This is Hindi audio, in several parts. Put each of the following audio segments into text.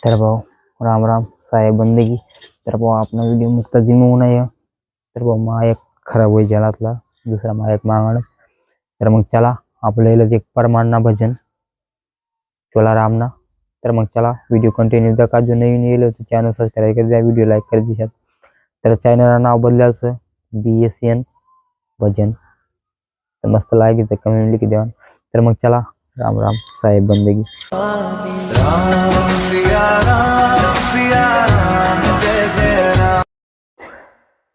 तर भाऊ राम राम साहेब बंदगी. तर भाऊ आपला व्हिडिओ मुक्ता दिन होऊ नये. तर भाऊ मा एक खराब होई जलातला दुसरा मा एक मागण. तर मग चला आपल्याला एक परमानना भजन चोला रामना. तर मग चला व्हिडिओ कंटिन्यू का जो नवीन येईल तो चॅनल सबस्क्राईब कर द्या, व्हिडिओ लाईक कर दिशात. तर चॅनलला नाव बदलायचं BSN भजन. तर मस्त लाईक तर कमेंट लिखी द्या. तर मग चला राम राम साहेब बंदगी. राम सिया राम सिया राम जय जय राम।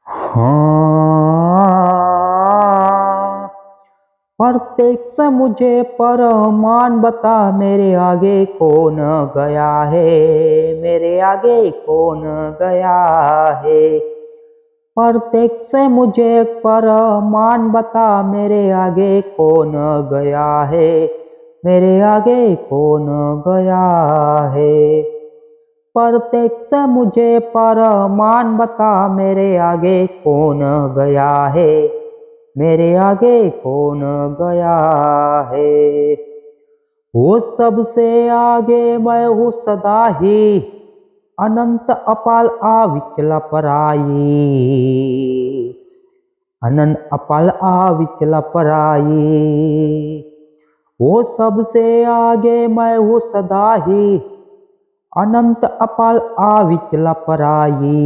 हाँ, प्रत्येक से मुझे परमान बता, मेरे आगे कौन गया है, मेरे आगे कौन गया है। प्रत्येक से मुझे परमान बता, मेरे आगे कौन गया है, मेरे आगे कौन गया है। प्रत्येक से मुझे परमान बता, मेरे आगे कौन गया है, मेरे आगे कौन गया है। वो सबसे आगे मैं हूँ सदा ही, अनंत अपाल अविचल पराई, अनंत अपाल अविचल पराई। वो सबसे आगे मैं हूँ सदा ही, अनंत अपाल अविचल पराई,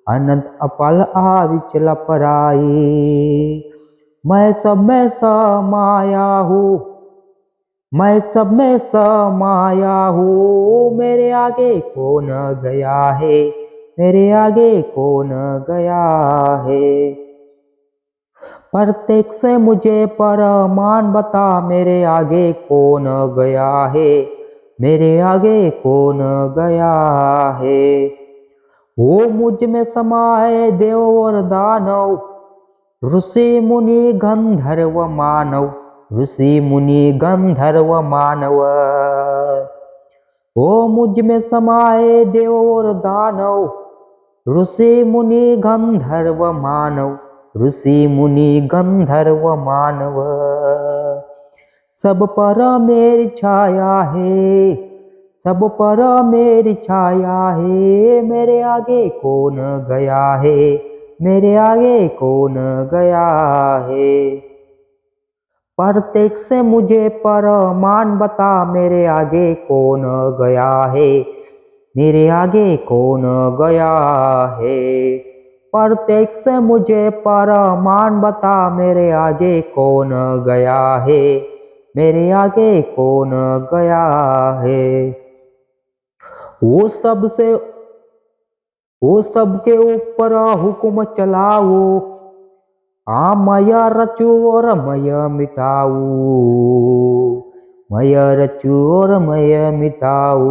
अनंत अपाल अविचल पराई। मैं सब में समाया हूँ, मैं सब में समाया हूँ, मेरे आगे कौन गया है, मेरे आगे कौन गया है। प्रत्येक से मुझे परमान बता, मेरे आगे कौन गया है, मेरे आगे कौन गया है। वो मुझ में समाये देव और दानव, ऋषि मुनि गंधर्व मानव, ऋषि मुनि गंधर्व मानव। वो मुझ में समाये देव और दानव, ऋषि मुनि गंधर्व मानव, ऋषि मुनि गंधर्व मानव। सब पर मेरी छाया है, सब पर मेरी छाया है, मेरे आगे कौन गया है, मेरे आगे कौन गया है। प्रत्येक से मुझे परमान बता, मेरे आगे कौन गया है, मेरे आगे कौन गया है। प्रत्येक से मुझे परमान बता, मेरे आगे कौन गया है, मेरे आगे कौन गया है। वो सबके ऊपर हुक्म चलाओ, हाँ मैं रचू और मैं मिटाऊ, मैं रचू और मैं मिटाऊ।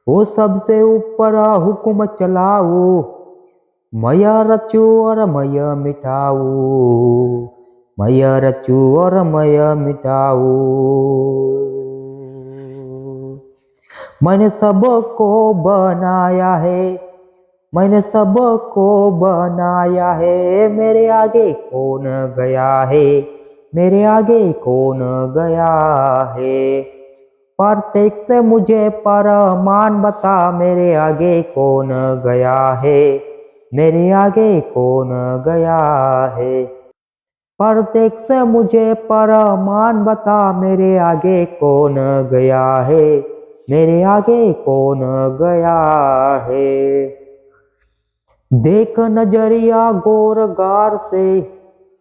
वो सबसे ऊपर हुक्म चलाओ, मैं रचू और मैं मिटाऊ, मैं रचू और मैं मिटाऊ। मैंने सबको बनाया है, मैंने सबको बनाया है, मेरे आगे कौन गया है, मेरे आगे कौन गया है। प्रत्येक से मुझे परमान बता, मेरे आगे कौन गया है, मेरे आगे कौन गया है। प्रत्येक से मुझे परमान बता, मेरे आगे कौन गया है, मेरे आगे कौन गया है। देख नजरिया गौर गार से,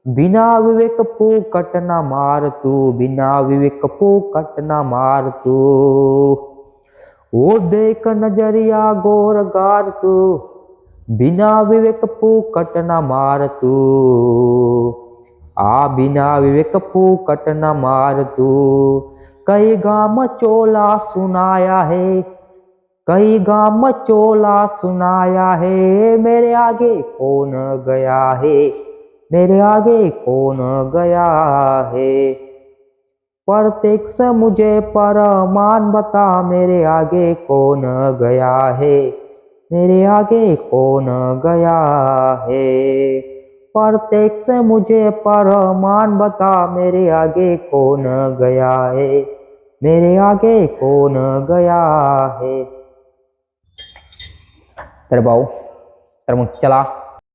बिना विवेक फूकट न मार तू, बिना विवेक फूकट न मार तू। वो देख नजरिया गौर गार तू, बिना विवेक फूकट न मार तू, आ बिना विवेक फूकट न मार तू। कई गाम चोला सुनाया है, कई गाम चोला सुनाया है, मेरे आगे कौन गया है, मेरे आगे कौन गया है। प्रत्येक से मुझे परमान बता, मेरे आगे कौन गया है, मेरे आगे कौन गया है। प्रत्येक से मुझे परमान बता, मेरे आगे कौन गया है, मेरे आगे कौन गया है. तर भाऊ, तर मग चला